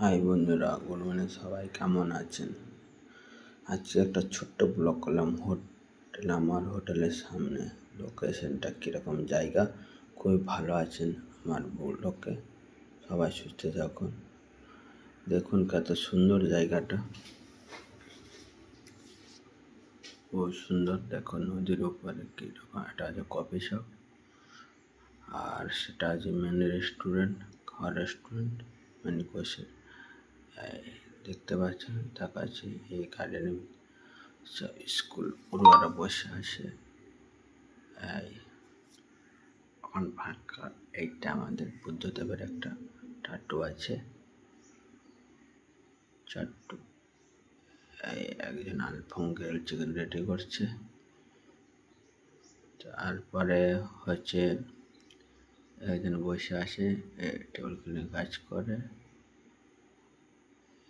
High বন্ধুরা, good morning. সবাই কেমন আছেন? আজকে একটা ছোট্ট ব্লগ করলাম হোটেল। আমার হোটেলের সামনে লোকেশনটা কীরকম জায়গা, খুবই ভালো আছেন আমার লোকে। সবাই সুস্থ থাকুন। দেখুন কত সুন্দর জায়গাটা, খুব সুন্দর। দেখুন নদীর উপরে কীরকম একটা আছে কফি শপ, আর সেটা আছে মেন রেস্টুরেন্ট, খাওয়ার রেস্টুরেন্ট মেন কোর্সে। দেখতে পাচ্ছেন দেখাচ্ছি এই গার্ডেনে স্কুল পড়ুয়ারা বসে আছে। এখন ফাঁকা। এইটা আমাদের বুদ্ধদেবের একটা টাটু আছে, চাট্টু। একজন আলফাঙ্গেল চিকেন রেডি করছে। তারপরে হচ্ছে একজন বসে আছে, টেবিল ক্লিনে কাজ করে।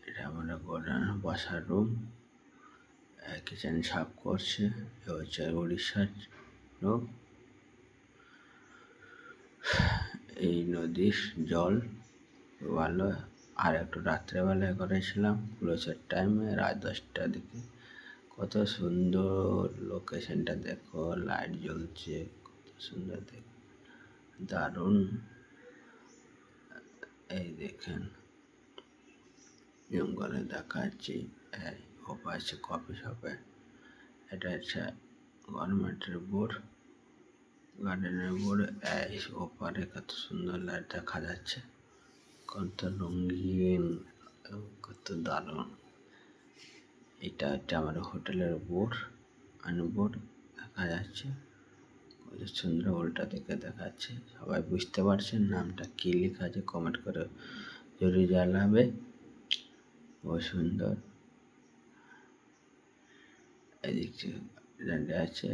এটা আমরা বসার রুম। কিচেন সাফ করছে। এ হচ্ছে উড়িষ্যার লোক। এই নদীর জল ভালো। আর একটু রাত্রেবেলায় করেছিলাম ক্লোজের টাইমে, রাত 10টার দিকে। কত সুন্দর লোকেশনটা দেখো, লাইট জ্বলছে, কত সুন্দর দেখো, দারুণ। এই দেখেন জঙ্গলে দেখাচ্ছি। এই আছে কফি শপে। এটা হচ্ছে গভর্নমেন্টের বোর্ড, গার্ডেনের বোর্ড। এই ওপারে কত সুন্দর লাইট দেখা যাচ্ছে, কত রঙিন, কত দারুণ। এটা হচ্ছে আমার হোটেলের বোর্ড, বোর্ড দেখা যাচ্ছে কত সুন্দর। উল্টা দিকে দেখাচ্ছে। সবাই বুঝতে পারছেন নামটা কি লেখা আছে? কমেন্ট করে জরুরি জানাবে। বহু সুন্দর। এদিকে আছে।